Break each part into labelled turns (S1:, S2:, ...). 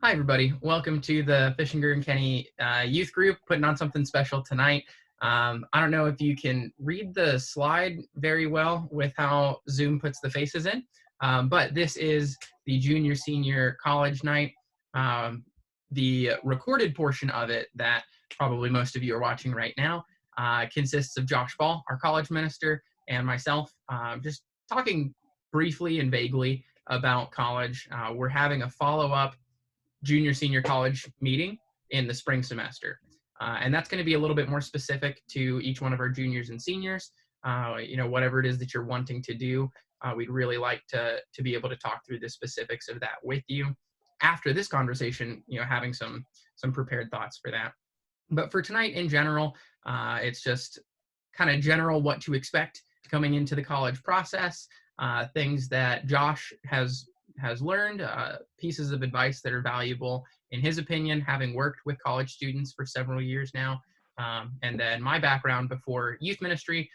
S1: Hi, everybody. Welcome to the Fishinger and Kenny youth group, putting on something special tonight. I don't know if you can read the slide very well with how Zoom puts the faces in, but this is the junior senior college night. The recorded portion of it that probably most of you are watching right now consists of Josh Ball, our college minister, and myself, just talking briefly and vaguely about college. We're having a follow-up junior senior college meeting in the spring semester. And that's going to be a little bit more specific to each one of our juniors and seniors. Whatever it is that you're wanting to do, we'd really like to be able to talk through the specifics of that with you. After this conversation, having some prepared thoughts for that. But for tonight in general, it's just kind of general what to expect coming into the college process, things that Josh has learned, pieces of advice that are valuable in his opinion, having worked with college students for several years now. And then my background before youth ministry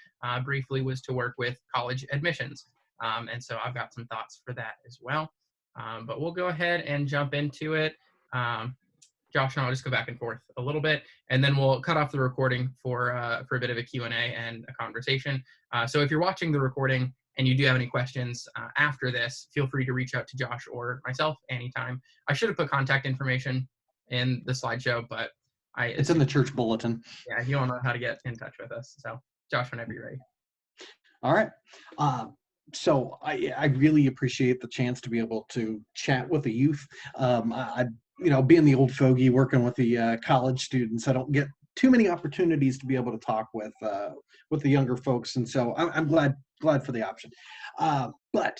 S1: briefly was to work with college admissions. And so I've got some thoughts for that as well. But we'll go ahead and jump into it. Josh and I'll just go back and forth a little bit, and then we'll cut off the recording for a bit of a Q&A and a conversation. So if you're watching the recording and you do have any questions after this, feel free to reach out to Josh or myself anytime. I should have put contact information in the slideshow, but
S2: it's in the church bulletin.
S1: Yeah, you all know how to get in touch with us. So Josh, whenever you're ready.
S2: All right. So I really appreciate the chance to be able to chat with the youth. Being the old fogey working with the college students, I don't get too many opportunities to be able to talk with the younger folks, and so I'm glad for the option. But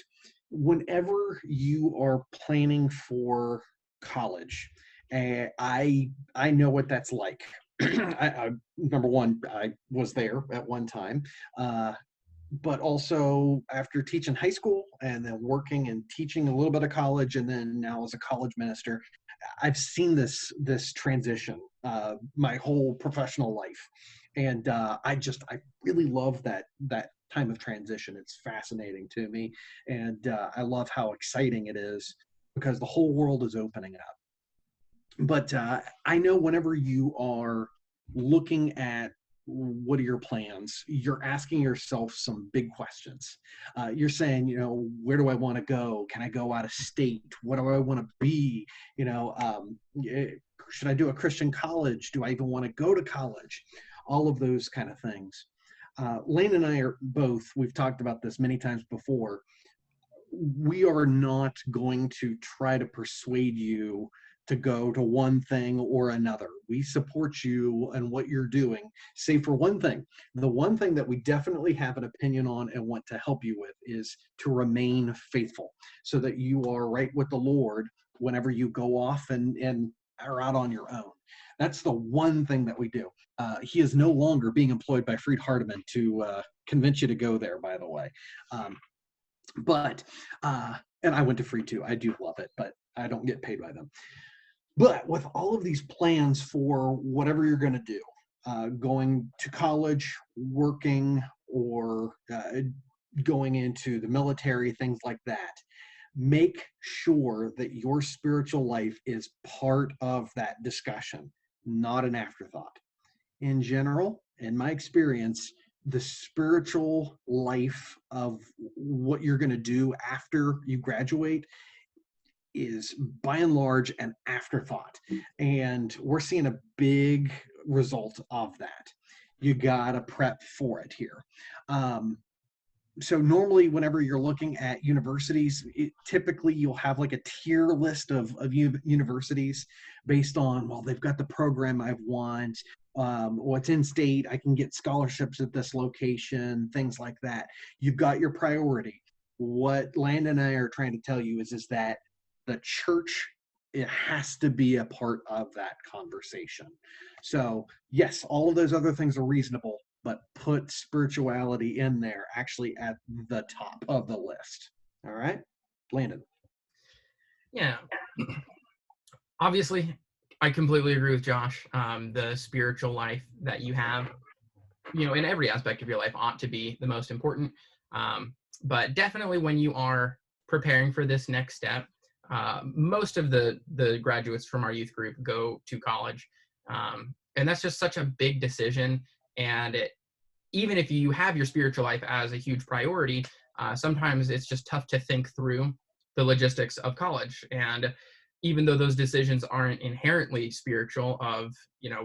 S2: whenever you are planning for college, I know what that's like. Number one, I was there at one time. But also after teaching high school and then working and teaching a little bit of college, and then now as a college minister, I've seen this transition my whole professional life. And I really love that time of transition. It's fascinating to me. And I love how exciting it is because the whole world is opening up. But I know whenever you are looking at what are your plans, you're asking yourself some big questions. You're saying, where do I want to go? Can I go out of state? What do I want to be? Should I do a Christian college? Do I even want to go to college? All of those kind of things. Lane and I are both, we've talked about this many times before. We are not going to try to persuade you to go to one thing or another. We support you and what you're doing, save for one thing. The one thing that we definitely have an opinion on and want to help you with is to remain faithful so that you are right with the Lord whenever you go off and are out on your own. That's the one thing that we do. He is no longer being employed by Freed Hardeman to convince you to go there, by the way. And I went to Freed too. I do love it, but I don't get paid by them. But with all of these plans for whatever you're going to do, going to college, working, or going into the military, things like that, make sure that your spiritual life is part of that discussion, not an afterthought. In general, in my experience, the spiritual life of what you're going to do after you graduate is by and large an afterthought, and we're seeing a big result of that. You gotta prep for it here. So normally whenever you're looking at universities, typically you'll have like a tier list of universities based on, well, they've got the program I want, what's in state, I can get scholarships at this location, things like that. You've got your priority. What Landon and I are trying to tell you is that the church, it has to be a part of that conversation. So yes, all of those other things are reasonable, but put spirituality in there actually at the top of the list. All right, Landon.
S1: Yeah. Obviously, I completely agree with Josh. The spiritual life that you have, in every aspect of your life ought to be the most important. But definitely when you are preparing for this next step, Most of the graduates from our youth group go to college, and that's just such a big decision. And even if you have your spiritual life as a huge priority, sometimes it's just tough to think through the logistics of college. And even though those decisions aren't inherently spiritual of,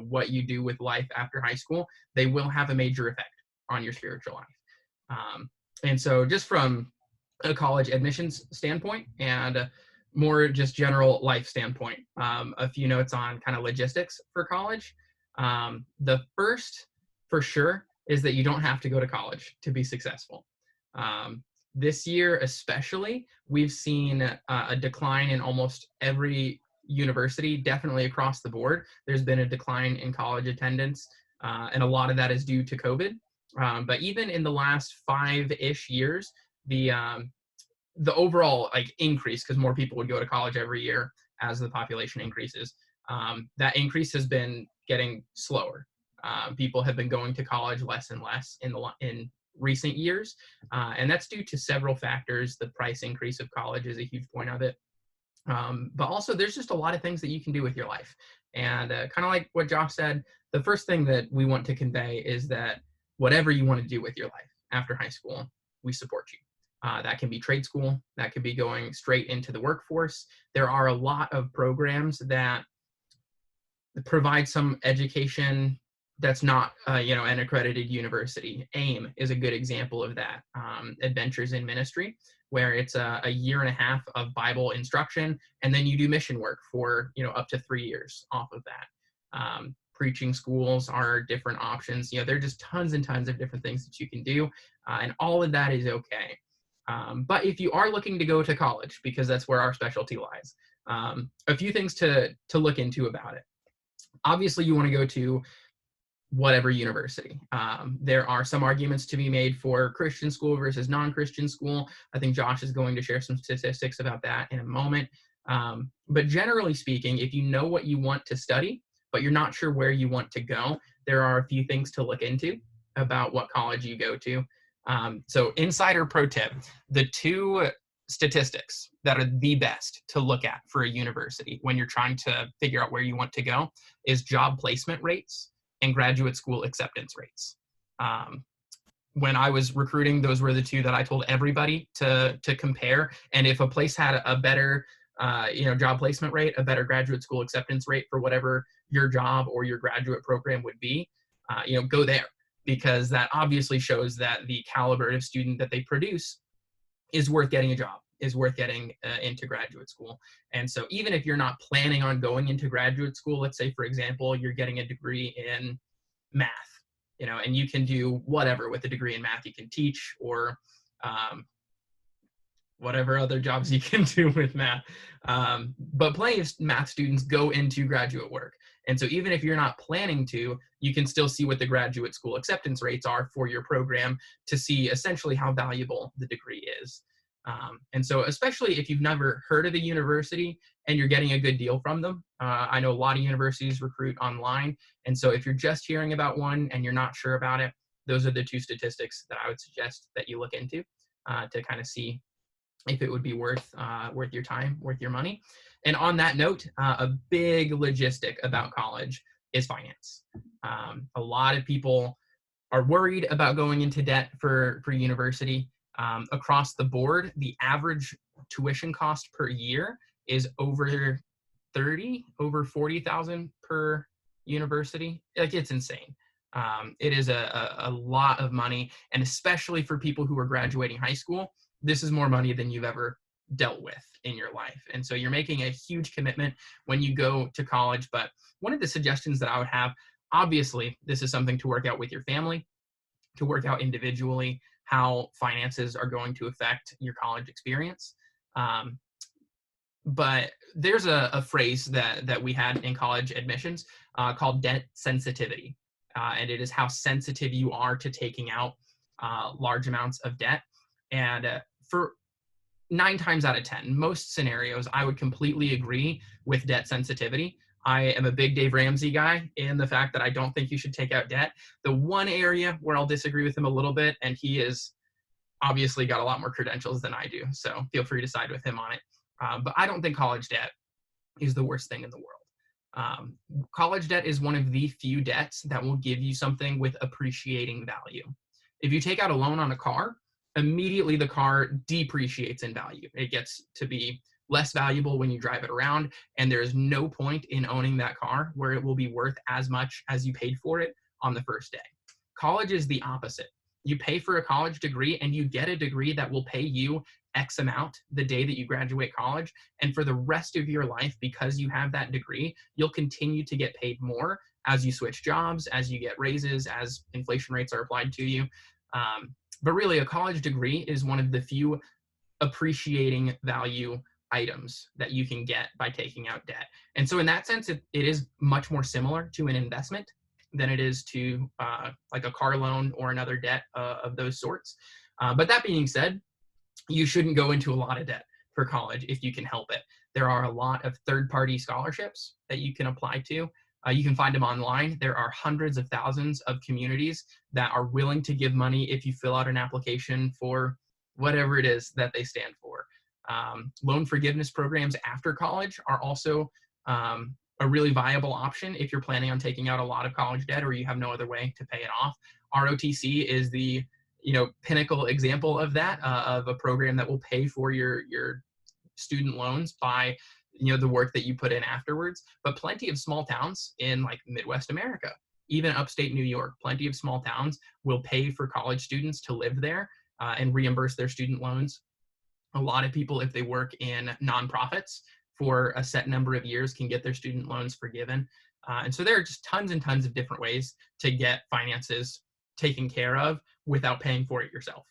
S1: what you do with life after high school, they will have a major effect on your spiritual life. And so just from a college admissions standpoint and more just general life standpoint, a few notes on kind of logistics for college. The first, for sure, is that you don't have to go to college to be successful. This year especially, we've seen a decline in almost every university, definitely across the board. There's been a decline in college attendance, and a lot of that is due to COVID. But even in the last 5-ish years, the overall increase, because more people would go to college every year as the population increases, that increase has been getting slower. People have been going to college less and less in recent years, and that's due to several factors. The price increase of college is a huge point of it, but also there's just a lot of things that you can do with your life. And kind of like what Josh said, the first thing that we want to convey is that whatever you want to do with your life after high school, we support you. That can be trade school, that could be going straight into the workforce. There are a lot of programs that provide some education that's not, an accredited university. AIM is a good example of that. Adventures in Ministry, where it's a year and a half of Bible instruction, and then you do mission work for, up to 3 years off of that. Preaching schools are different options. There are just tons and tons of different things that you can do, and all of that is okay. But if you are looking to go to college, because that's where our specialty lies, a few things to look into about it. Obviously, you want to go to whatever university. There are some arguments to be made for Christian school versus non-Christian school. I think Josh is going to share some statistics about that in a moment. But generally speaking, if you know what you want to study, but you're not sure where you want to go, there are a few things to look into about what college you go to. So insider pro tip, the two statistics that are the best to look at for a university when you're trying to figure out where you want to go is job placement rates and graduate school acceptance rates. When I was recruiting, those were the two that I told everybody to compare. And if a place had a better job placement rate, a better graduate school acceptance rate for whatever your job or your graduate program would be, go there, because that obviously shows that the caliber of student that they produce is worth getting a job, is worth getting into graduate school. And so even if you're not planning on going into graduate school, let's say, for example, you're getting a degree in math, and you can do whatever with a degree in math. You can teach or whatever other jobs you can do with math. But plenty of math students go into graduate work. And so even if you're not planning to, you can still see what the graduate school acceptance rates are for your program to see essentially how valuable the degree is. And so especially if you've never heard of a university and you're getting a good deal from them, I know a lot of universities recruit online. And so if you're just hearing about one and you're not sure about it, those are the two statistics that I would suggest that you look into to kind of see if it would be worth your time, worth your money. And on that note, a big logistic about college is finance. A lot of people are worried about going into debt for university. Across the board, the average tuition cost per year is over 40,000 per university. It's insane. It is a lot of money, and especially for people who are graduating high school, this is more money than you've ever dealt with in your life. And so you're making a huge commitment when you go to college. But one of the suggestions that I would have, obviously, this is something to work out with your family, to work out individually how finances are going to affect your college experience. But there's a phrase that we had in college admissions called debt sensitivity. And it is how sensitive you are to taking out large amounts of debt. And for 9 times out of 10, most scenarios, I would completely agree with debt sensitivity. I am a big Dave Ramsey guy in the fact that I don't think you should take out debt. The one area where I'll disagree with him a little bit, and he is obviously got a lot more credentials than I do, so feel free to side with him on it, But I don't think college debt is the worst thing in the world. College debt is one of the few debts that will give you something with appreciating value. If you take out a loan on a car, immediately the car depreciates in value. It gets to be less valuable when you drive it around, and there is no point in owning that car where it will be worth as much as you paid for it on the first day. College is the opposite. You pay for a college degree and you get a degree that will pay you X amount the day that you graduate college. And for the rest of your life, because you have that degree, you'll continue to get paid more as you switch jobs, as you get raises, as inflation rates are applied to you. But really, a college degree is one of the few appreciating value items that you can get by taking out debt. And so in that sense, it is much more similar to an investment than it is to like a car loan or another debt of those sorts. But that being said, you shouldn't go into a lot of debt for college if you can help it. There are a lot of third-party scholarships that you can apply to. You can find them online. There are hundreds of thousands of communities that are willing to give money if you fill out an application for whatever it is that they stand for. Loan forgiveness programs after college are also a really viable option if you're planning on taking out a lot of college debt or you have no other way to pay it off. ROTC is the pinnacle example of that, of a program that will pay for your student loans by the work that you put in afterwards. But plenty of small towns in like Midwest America, even upstate New York, plenty of small towns will pay for college students to live there and reimburse their student loans. A lot of people, if they work in nonprofits for a set number of years, can get their student loans forgiven. And so there are just tons and tons of different ways to get finances taken care of without paying for it yourself.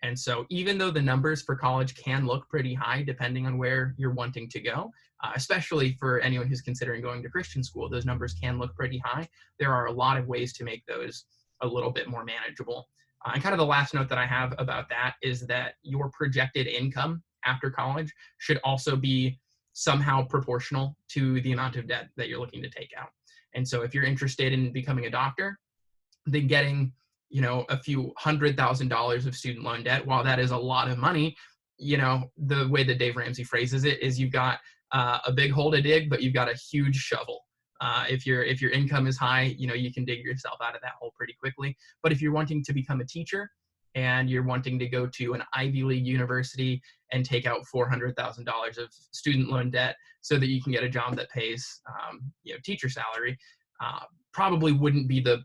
S1: And so even though the numbers for college can look pretty high depending on where you're wanting to go, especially for anyone who's considering going to Christian school, those numbers can look pretty high. There are a lot of ways to make those a little bit more manageable. And kind of the last note that I have about that is that your projected income after college should also be somehow proportional to the amount of debt that you're looking to take out. And so if you're interested in becoming a doctor, then getting a few $100,000 of student loan debt, while that is a lot of money, the way that Dave Ramsey phrases it is you've got a big hole to dig, but you've got a huge shovel. If your income is high, you can dig yourself out of that hole pretty quickly. But if you're wanting to become a teacher and you're wanting to go to an Ivy League university and take out $400,000 of student loan debt so that you can get a job that pays teacher salary, probably wouldn't be the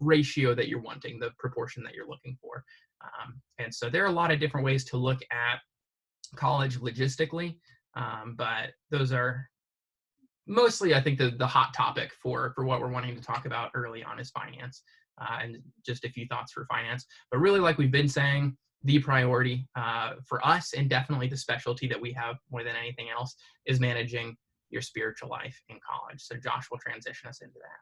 S1: ratio that you're wanting, the proportion that you're looking for. And so there are a lot of different ways to look at college logistically, but those are mostly, I think, the hot topic for what we're wanting to talk about early on is finance, and just a few thoughts for finance. But really, like we've been saying, the priority for us, and definitely the specialty that we have more than anything else, is managing your spiritual life in college. So Josh will transition us into that.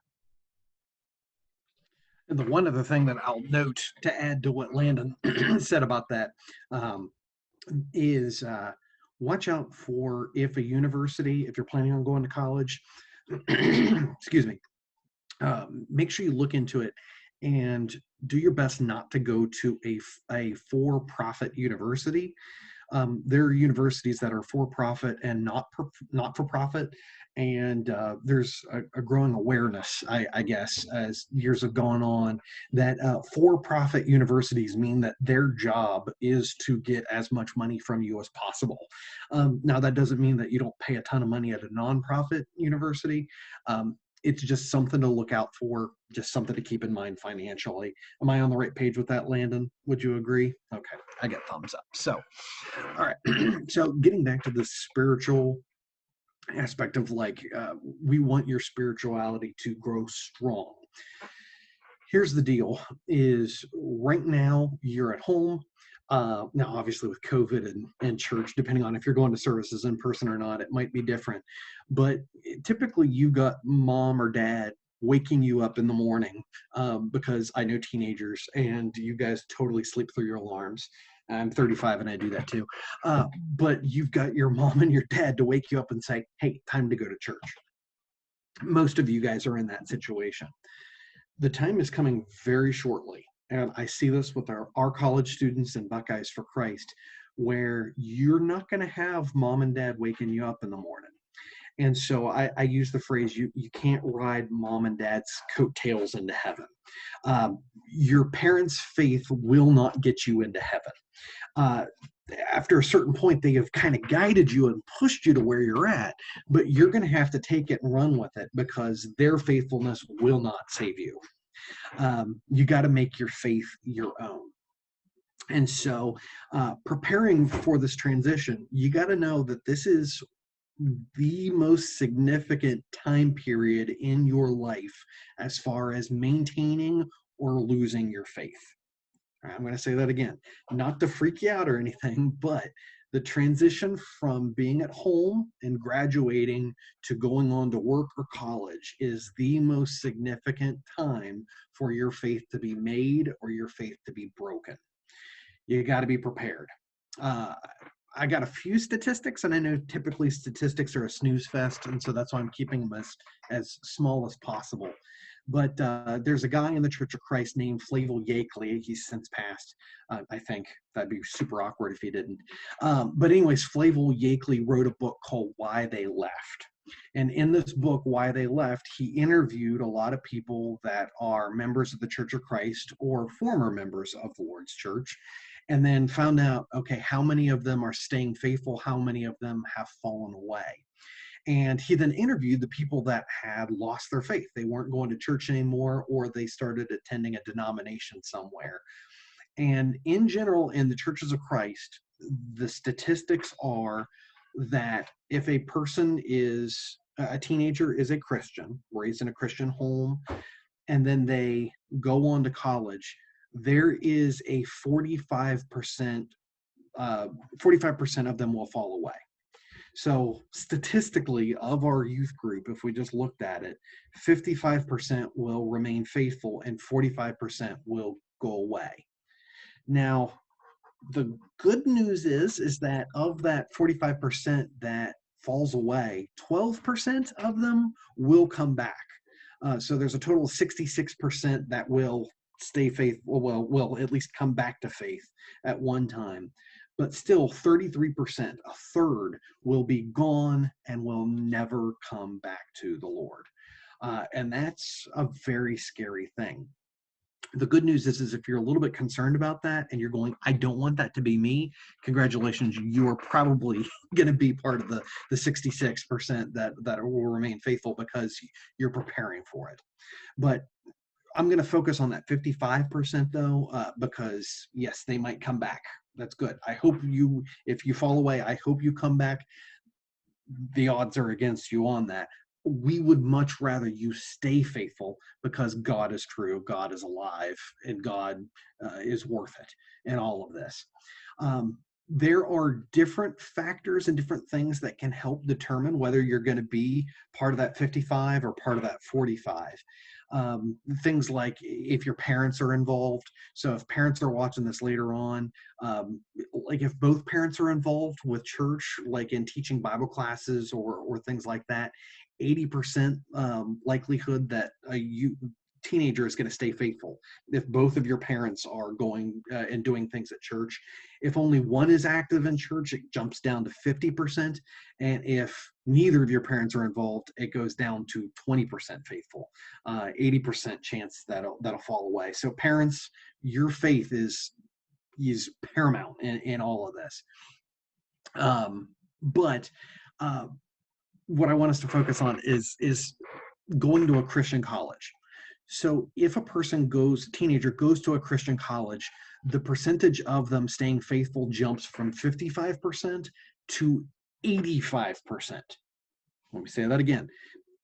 S2: And the one other thing that I'll note to add to what Landon said about that is watch out for if you're planning on going to college, excuse me, make sure you look into it and do your best not to go to a for-profit university. There are universities that are for-profit and not for profit, and there's a growing awareness, I guess, as years have gone on, that for-profit universities mean that their job is to get as much money from you as possible. Now, that doesn't mean that you don't pay a ton of money at a nonprofit university. It's just something to look out for, just something to keep in mind financially. Am I on the right page with that, Landon? Would you agree? Okay, I get thumbs up. So, all right. So getting back to the spiritual aspect of we want your spirituality to grow strong. Here's the deal is right now you're at home. Now, obviously with COVID and church, depending on if you're going to services in person or not, it might be different. But typically you got mom or dad waking you up in the morning because I know teenagers and you guys totally sleep through your alarms. I'm 35 and I do that too. But you've got your mom and your dad to wake you up and say, hey, time to go to church. Most of you guys are in that situation. The time is coming very shortly. And I see this with our college students and Buckeyes for Christ, where you're not going to have mom and dad waking you up in the morning. And so I use the phrase, you can't ride mom and dad's coattails into heaven. Your parents' faith will not get you into heaven. Uh, After a certain point, they have kind of guided you and pushed you to where you're at, but you're going to have to take it and run with it, because their faithfulness will not save you. You got to make your faith your own. And so, preparing for this transition, you got to know that this is the most significant time period in your life as far as maintaining or losing your faith. I'm going to say that again, not to freak you out or anything, but the transition from being at home and graduating to going on to work or college is the most significant time for your faith to be made or your faith to be broken. You got to be prepared. I got a few statistics, and I know typically statistics are a snooze fest, and so that's why I'm keeping them as small as possible. But there's a guy in the Church of Christ named Flavel Yakeley. He's since passed. I think that'd be super awkward if he didn't. But anyways, Flavel Yakeley wrote a book called Why They Left. And in this book, Why They Left, he interviewed a lot of people that are members of the Church of Christ or former members of the Lord's Church, and then found out, okay, how many of them are staying faithful, how many of them have fallen away. And he then interviewed the people that had lost their faith. They weren't going to church anymore, or they started attending a denomination somewhere. And in general, in the churches of Christ, the statistics are that if a person is a teenager, is a Christian, raised in a Christian home, and then they go on to college, there is a 45% of them will fall away. So statistically, of our youth group, if we just looked at it, 55% will remain faithful and 45% will go away. Now, the good news is that of that 45% that falls away, 12% of them will come back. So there's a total of 66% that will stay faithful, will at least come back to faith at one time. But still 33%, a third, will be gone and will never come back to the Lord. And that's a very scary thing. The good news is if you're a little bit concerned about that and you're going, I don't want that to be me, congratulations, you are probably going to be part of the 66% that will remain faithful, because you're preparing for it. But I'm going to focus on that 55% though, because yes, they might come back. That's good. I hope if you fall away, I hope you come back. The odds are against you on that. We would much rather you stay faithful, because God is true, God is alive, and God is worth it in all of this. There are different factors and different things that can help determine whether you're going to be part of that 55 or part of that 45. Things like if your parents are involved. So if parents are watching this later on, like if both parents are involved with church, like in teaching Bible classes or things like that, 80% likelihood that a teenager is going to stay faithful if both of your parents are going and doing things at church. If only one is active in church, it jumps down to 50%. And if neither of your parents are involved, it goes down to 20% faithful, 80% chance that'll fall away. So parents, your faith is paramount in all of this. But what I want us to focus on is going to a Christian college. So if a teenager goes to a Christian college, the percentage of them staying faithful jumps from 55% to 85%. Let me say that again.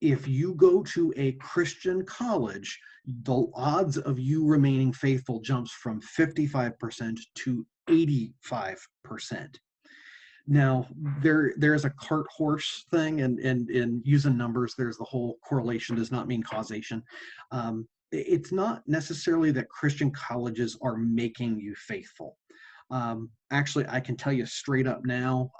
S2: If you go to a Christian college, the odds of you remaining faithful jumps from 55% to 85%. Now, there's a cart horse thing, and using numbers, there's the whole correlation does not mean causation. It's not necessarily that Christian colleges are making you faithful. Actually, I can tell you straight up now,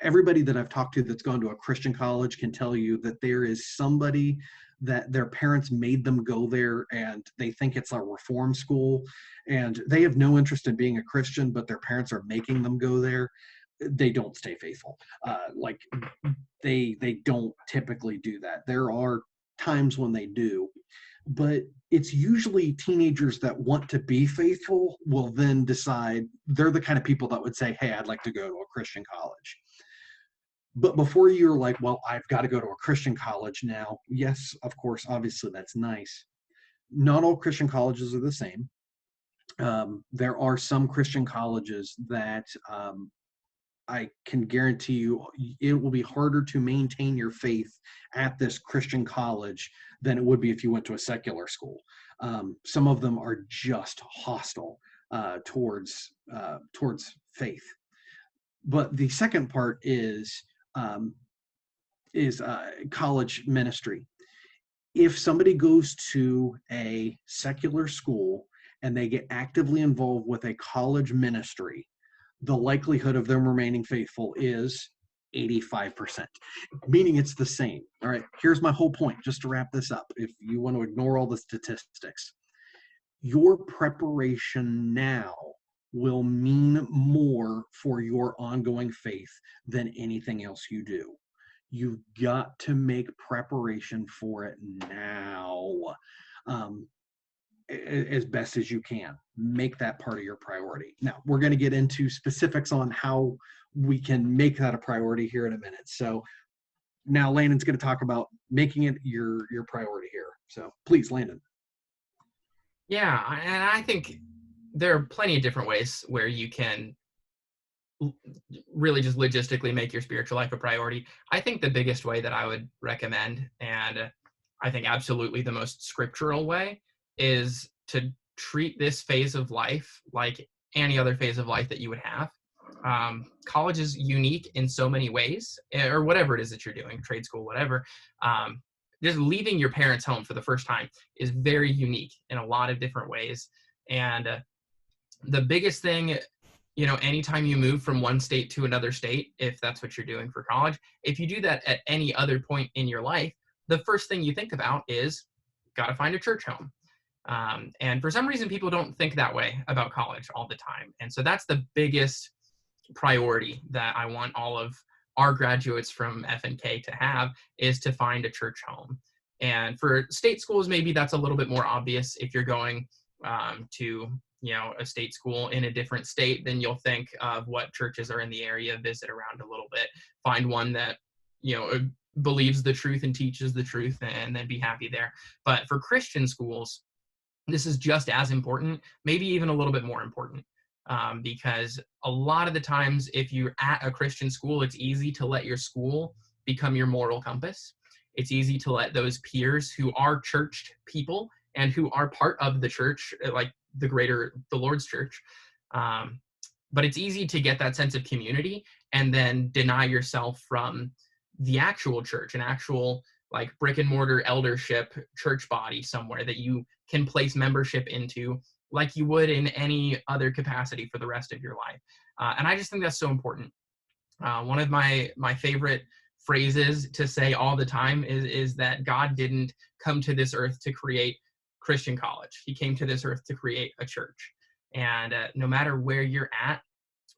S2: everybody that I've talked to that's gone to a Christian college can tell you that there is somebody that their parents made them go there and they think it's a reform school and they have no interest in being a Christian, but their parents are making them go there, they don't stay faithful. Like they don't typically do that. There are times when they do, but it's usually teenagers that want to be faithful will then decide they're the kind of people that would say, hey, I'd like to go to a Christian college. But before you're like, well, I've got to go to a Christian college now. Yes, of course, obviously that's nice. Not all Christian colleges are the same. There are some Christian colleges that I can guarantee you it will be harder to maintain your faith at this Christian college than it would be if you went to a secular school. Some of them are just hostile towards faith. But the second part is college ministry. If somebody goes to a secular school and they get actively involved with a college ministry, the likelihood of them remaining faithful is 85%, meaning it's the same. All right, here's my whole point, just to wrap this up. If you want to ignore all the statistics, your preparation now will mean more for your ongoing faith than anything else you do. You've got to make preparation for it now. As best as you can. Make that part of your priority. Now, we're going to get into specifics on how we can make that a priority here in a minute. So now Landon's going to talk about making it your priority here. So please, Landon.
S1: Yeah, and I think there are plenty of different ways where you can really just logistically make your spiritual life a priority. I think the biggest way that I would recommend, and I think absolutely the most scriptural way, is to treat this phase of life like any other phase of life that you would have. College is unique in so many ways, or whatever it is that you're doing, trade school, whatever. Just leaving your parents' home for the first time is very unique in a lot of different ways. And the biggest thing, anytime you move from one state to another state, if that's what you're doing for college, if you do that at any other point in your life, the first thing you think about is, got to find a church home. And for some reason, people don't think that way about college all the time. And so that's the biggest priority that I want all of our graduates from FNK to have, is to find a church home. And for state schools, maybe that's a little bit more obvious. If you're going to a state school in a different state, then you'll think of what churches are in the area, visit around a little bit, find one that believes the truth and teaches the truth, and then be happy there. But for Christian schools, this is just as important, maybe even a little bit more important, because a lot of the times if you're at a Christian school, it's easy to let your school become your moral compass. It's easy to let those peers who are churched people and who are part of the church, like the Lord's church, but it's easy to get that sense of community and then deny yourself from the actual church, an actual like brick and mortar eldership church body somewhere that you can place membership into like you would in any other capacity for the rest of your life. And I just think that's so important. One of my favorite phrases to say all the time is that God didn't come to this earth to create Christian college. He came to this earth to create a church. And no matter where you're at,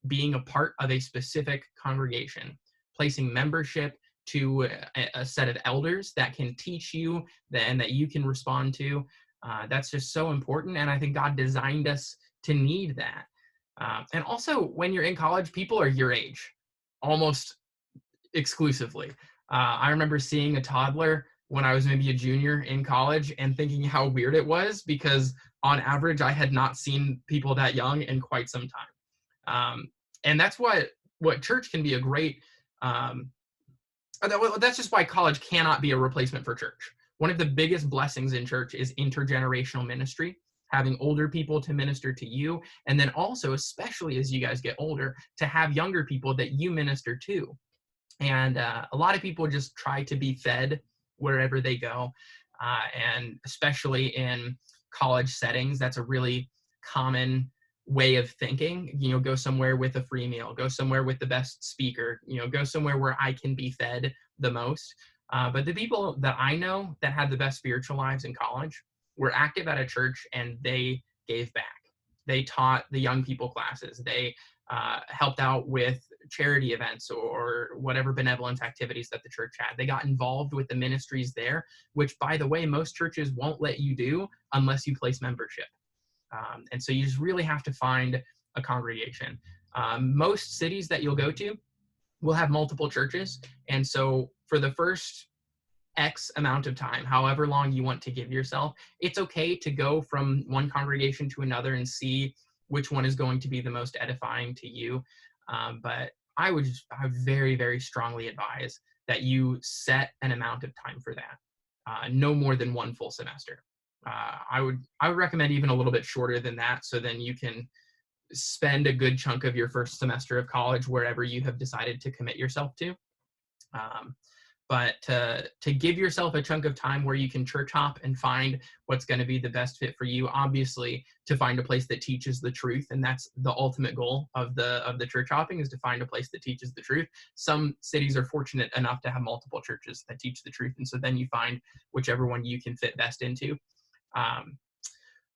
S1: being a part of a specific congregation, placing membership to a set of elders that can teach you and that you can respond to, that's just so important. And I think God designed us to need that. And also, when you're in college, people are your age, almost exclusively. I remember seeing a toddler when I was maybe a junior in college and thinking how weird it was, because on average, I had not seen people that young in quite some time. And that's what church can be a great, that's just why college cannot be a replacement for church. One of the biggest blessings in church is intergenerational ministry, having older people to minister to you, and then also, especially as you guys get older, to have younger people that you minister to. And a lot of people just try to be fed wherever they go, and especially in college settings, that's a really common way of thinking. Go somewhere with a free meal, go somewhere with the best speaker, go somewhere where I can be fed the most. But the people that I know that had the best spiritual lives in college were active at a church, and they gave back. They taught the young people classes. They helped out with charity events or whatever benevolence activities that the church had. They got involved with the ministries there, which, by the way, most churches won't let you do unless you place membership. And so you just really have to find a congregation. Most cities that you'll go to will have multiple churches. And so for the first X amount of time, however long you want to give yourself, it's okay to go from one congregation to another and see which one is going to be the most edifying to you. But I very, very strongly advise that you set an amount of time for that, no more than one full semester. I would recommend even a little bit shorter than that, so then you can spend a good chunk of your first semester of college wherever you have decided to commit yourself to. But to give yourself a chunk of time where you can church hop and find what's going to be the best fit for you, obviously to find a place that teaches the truth, and that's the ultimate goal of the church hopping, is to find a place that teaches the truth. Some cities are fortunate enough to have multiple churches that teach the truth, and so then you find whichever one you can fit best into.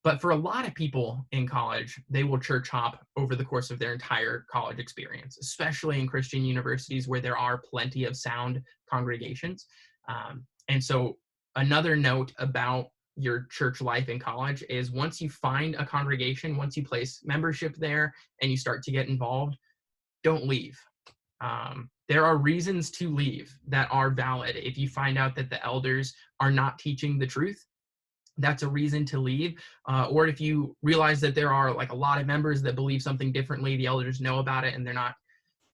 S1: But for a lot of people in college, they will church hop over the course of their entire college experience, especially in Christian universities where there are plenty of sound congregations. And so another note about your church life in college is, once you find a congregation, once you place membership there and you start to get involved, don't leave. There are reasons to leave that are valid. If you find out that the elders are not teaching the truth, that's a reason to leave. Or if you realize that there are like a lot of members that believe something differently, the elders know about it, and they're not,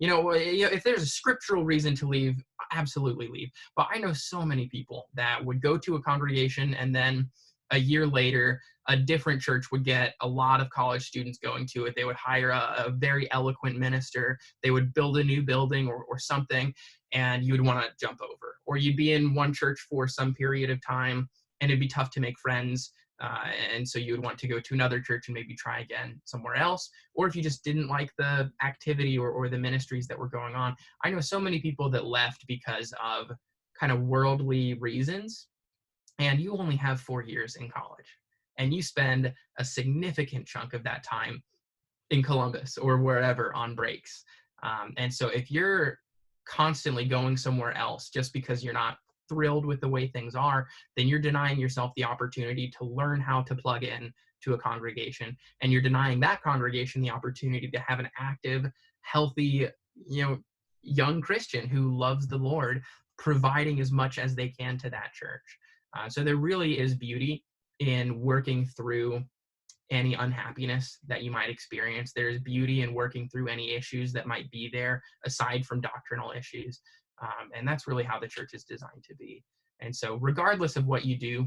S1: if there's a scriptural reason to leave, absolutely leave. But I know so many people that would go to a congregation, and then a year later, a different church would get a lot of college students going to it. They would hire a very eloquent minister. They would build a new building or something, and you would want to jump over. Or you'd be in one church for some period of time, and it'd be tough to make friends. And so you would want to go to another church and maybe try again somewhere else. Or if you just didn't like the activity or the ministries that were going on. I know so many people that left because of kind of worldly reasons. And you only have 4 years in college, and you spend a significant chunk of that time in Columbus or wherever on breaks. And so if you're constantly going somewhere else just because you're not thrilled with the way things are, then you're denying yourself the opportunity to learn how to plug in to a congregation, and you're denying that congregation the opportunity to have an active, healthy, young Christian who loves the Lord, providing as much as they can to that church. So there really is beauty in working through any unhappiness that you might experience. There's beauty in working through any issues that might be there aside from doctrinal issues. And that's really how the church is designed to be. And so regardless of what you do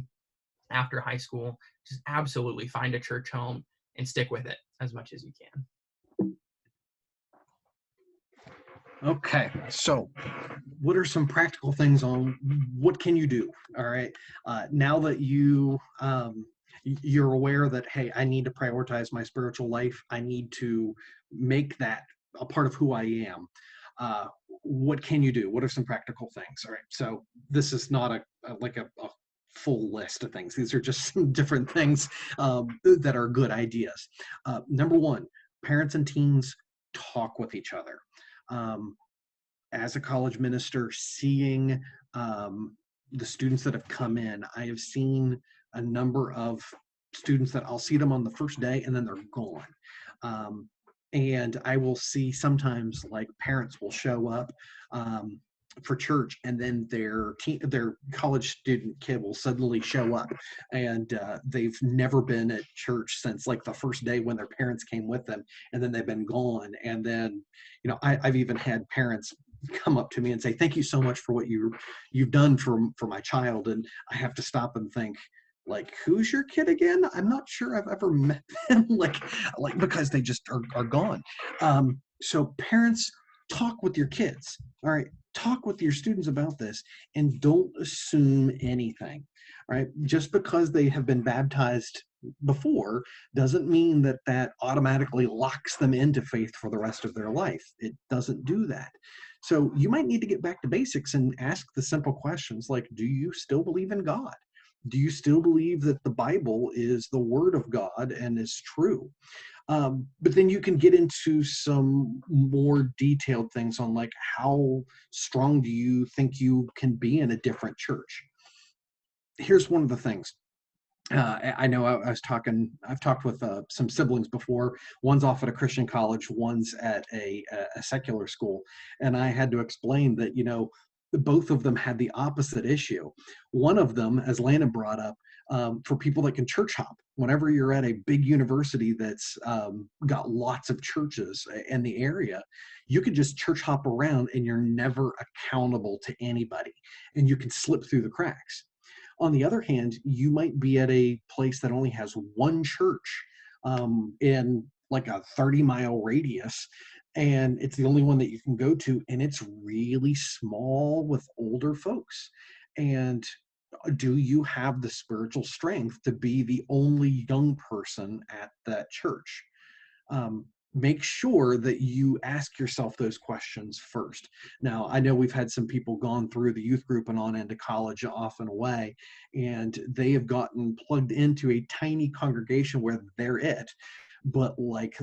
S1: after high school, just absolutely find a church home and stick with it as much as you can.
S2: Okay, so what are some practical things on what can you do? All right, now that you're aware that, hey, I need to prioritize my spiritual life, I need to make that a part of who I am. What can you do? What are some practical things? All right, so this is not a full list of things. These are just some different things that are good ideas. Number one, parents and teens talk with each other. As a college minister, seeing the students that have come in, I have seen a number of students that I'll see them on the first day and then they're gone. And I will see sometimes like parents will show up for church, and then their college student kid will suddenly show up, and they've never been at church since like the first day when their parents came with them, and then they've been gone. And then I've even had parents come up to me and say, thank you so much for what you've done for my child. And I have to stop and think, like, who's your kid again? I'm not sure I've ever met them, like because they just are gone. So parents, talk with your kids. All right, talk with your students about this, and don't assume anything. All right, just because they have been baptized before doesn't mean that that automatically locks them into faith for the rest of their life. It doesn't do that. So you might need to get back to basics and ask the simple questions like, do you still believe in God? Do you still believe that the Bible is the word of God and is true? But then you can get into some more detailed things on like, how strong do you think you can be in a different church? Here's one of the things. I know I've talked with some siblings before. One's off at a Christian college, one's at a secular school. And I had to explain that, both of them had the opposite issue. One of them, as Landon brought up, for people that can church hop, whenever you're at a big university that's got lots of churches in the area, you can just church hop around and you're never accountable to anybody and you can slip through the cracks. On the other hand, you might be at a place that only has one church in like a 30-mile radius, and it's the only one that you can go to, and it's really small with older folks. And do you have the spiritual strength to be the only young person at that church? Make sure that you ask yourself those questions first. Now, I know we've had some people gone through the youth group and on into college off and away, and they have gotten plugged into a tiny congregation where they're it, but like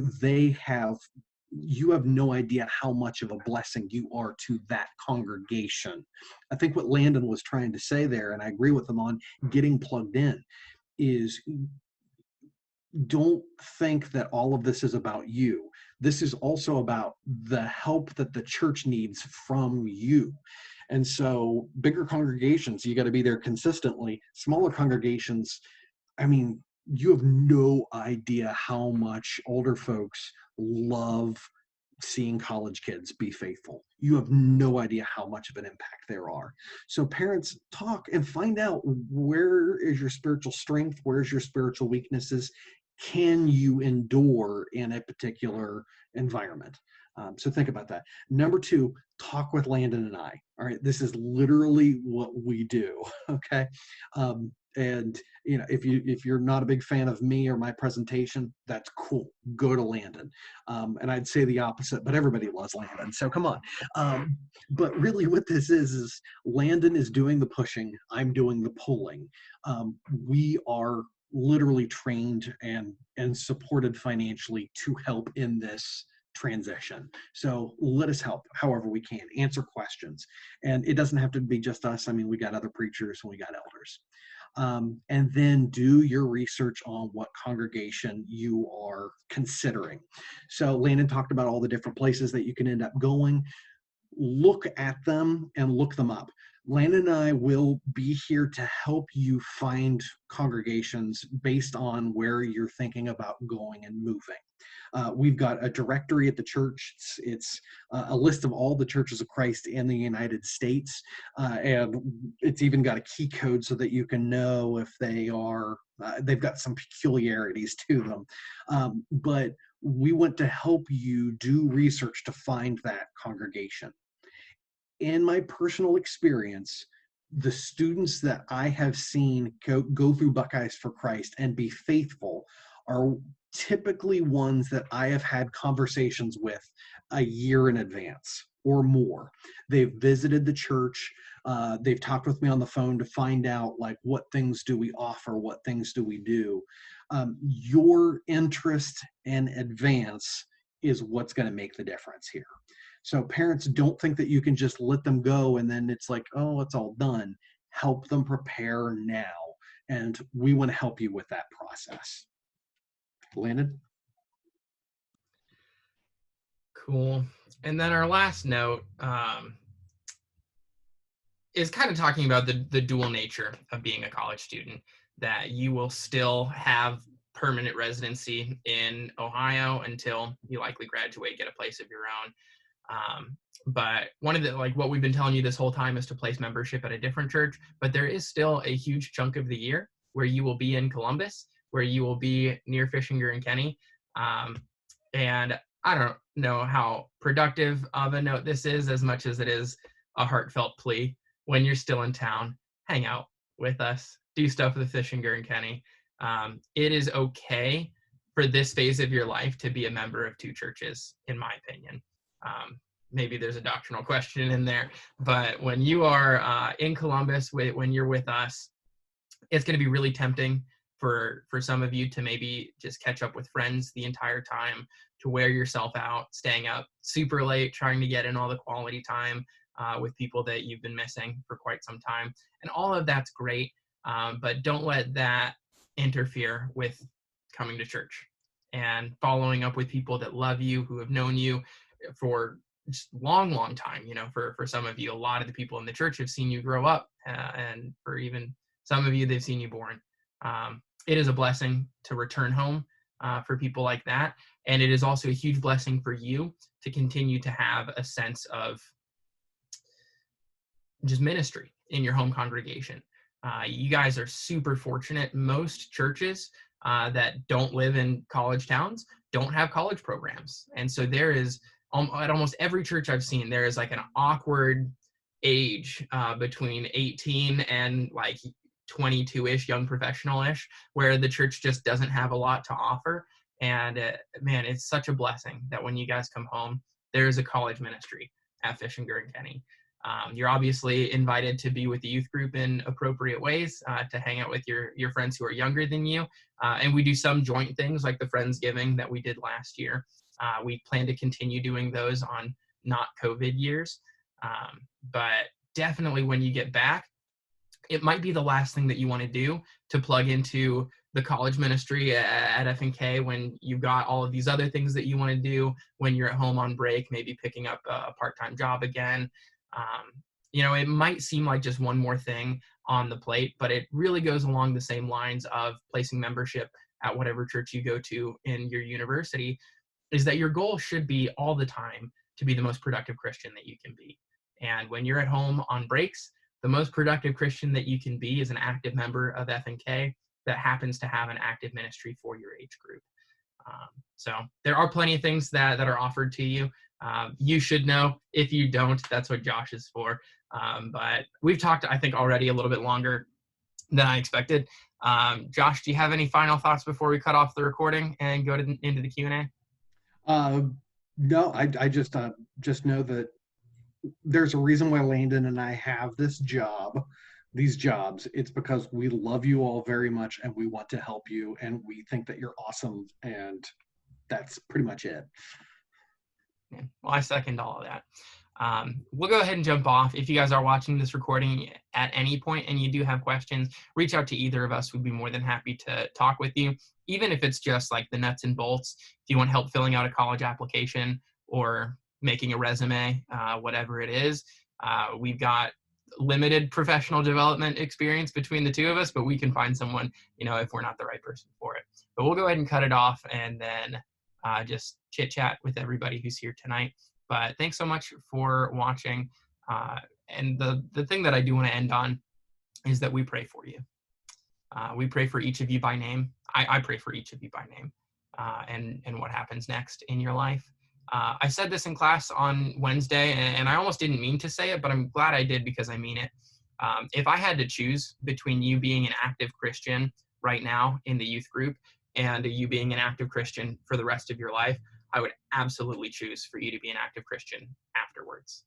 S2: you have no idea how much of a blessing you are to that congregation. I think what Landon was trying to say there, and I agree with him on getting plugged in, is don't think that all of this is about you. This is also about the help that the church needs from you. And so bigger congregations, you got to be there consistently. Smaller congregations, I mean, you have no idea how much older folks love seeing college kids be faithful. You have no idea how much of an impact there are. So parents, talk and find out, where is your spiritual strength? Where's your spiritual weaknesses? Can you endure in a particular environment? So think about that. Number two, talk with Landon and I. All right, this is literally what we do. Okay, and if you're not a big fan of me or my presentation, that's cool. Go to Landon. And I'd say the opposite, but everybody loves Landon, so come on. But really, what this is Landon is doing the pushing. I'm doing the pulling. We are literally trained and supported financially to help in this transition. So let us help however we can, answer questions. And it doesn't have to be just us. I mean, we got other preachers and we got elders. And then do your research on what congregation you are considering. So Landon talked about all the different places that you can end up going. Look at them and look them up. Landon and I will be here to help you find congregations based on where you're thinking about going and moving. We've got a directory at the church. It's a list of all the churches of Christ in the United States. And it's even got a key code so that you can know if they've got some peculiarities to them. But we want to help you do research to find that congregation. In my personal experience, the students that I have seen go through Buckeyes for Christ and be faithful are typically ones that I have had conversations with a year in advance or more. They've visited the church. They've talked with me on the phone to find out, like, what things do we offer? What things do we do? Your interest in advance is what's going to make the difference here. So parents, don't think that you can just let them go and then it's like, oh, it's all done. Help them prepare now. And we want to help you with that process. Landon?
S1: Cool. And then our last note is kind of talking about the dual nature of being a college student, that you will still have permanent residency in Ohio until you likely graduate, get a place of your own. But one of the, like what we've been telling you this whole time, is to place membership at a different church, but there is still a huge chunk of the year where you will be in Columbus, where you will be near Fishinger and Kenny. And I don't know how productive of a note this is, as much as it is a heartfelt plea. When you're still in town, hang out with us, do stuff with Fishinger and Kenny. It is okay for this phase of your life to be a member of two churches, in my opinion. Maybe there's a doctrinal question in there, but when you are in Columbus, when you're with us, it's going to be really tempting for some of you to maybe just catch up with friends the entire time, to wear yourself out, staying up super late, trying to get in all the quality time with people that you've been missing for quite some time. And all of that's great, but don't let that interfere with coming to church and following up with people that love you, who have known you for just long time. For some of you, a lot of the people in the church have seen you grow up, and for even some of you, they've seen you born. It is a blessing to return home for people like that. And it is also a huge blessing for you to continue to have a sense of just ministry in your home congregation. You guys are super fortunate. Most churches that don't live in college towns don't have college programs. And so there is, at almost every church I've seen, there is like an awkward age between 18 and like 22-ish, young professional-ish, where the church just doesn't have a lot to offer. And man, it's such a blessing that when you guys come home, there's a college ministry at Fishinger and Kenny. You're obviously invited to be with the youth group in appropriate ways, to hang out with your friends who are younger than you. And we do some joint things like the Friendsgiving that we did last year. We plan to continue doing those on not COVID years. But definitely when you get back, it might be the last thing that you want to do to plug into the college ministry at F&K when you've got all of these other things that you want to do when you're at home on break, maybe picking up a part-time job again. It might seem like just one more thing on the plate, but it really goes along the same lines of placing membership at whatever church you go to in your university, is that your goal should be all the time to be the most productive Christian that you can be. And when you're at home on breaks, the most productive Christian that you can be is an active member of F&K that happens to have an active ministry for your age group. So there are plenty of things that are offered to you. You should know. If you don't, that's what Josh is for. But we've talked, I think, already a little bit longer than I expected. Josh, do you have any final thoughts before we cut off the recording and go into the Q&A?
S2: No, I just know that there's a reason why Landon and I have these jobs. It's because we love you all very much and we want to help you and we think that you're awesome, and that's pretty much it.
S1: Yeah, well, I second all of that. We'll go ahead and jump off. If you guys are watching this recording at any point and you do have questions, reach out to either of us. We'd be more than happy to talk with you, even if it's just like the nuts and bolts. If you want help filling out a college application or making a resume, whatever it is, we've got limited professional development experience between the two of us, but we can find someone, if we're not the right person for it. But we'll go ahead and cut it off and then just chit chat with everybody who's here tonight. But thanks so much for watching. And the thing that I do want to end on is that we pray for you. We pray for each of you by name. I pray for each of you by name, and what happens next in your life. I said this in class on Wednesday, and I almost didn't mean to say it, but I'm glad I did because I mean it. If I had to choose between you being an active Christian right now in the youth group and you being an active Christian for the rest of your life, I would absolutely choose for you to be an active Christian afterwards.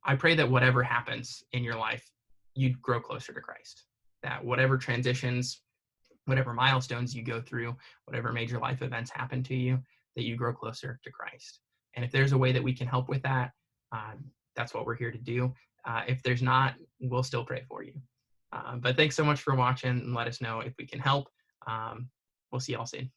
S1: I pray that whatever happens in your life, you'd grow closer to Christ. That whatever transitions, whatever milestones you go through, whatever major life events happen to you, that you grow closer to Christ. And if there's a way that we can help with that, that's what we're here to do. If there's not, we'll still pray for you. But thanks so much for watching, and let us know if we can help. We'll see y'all soon.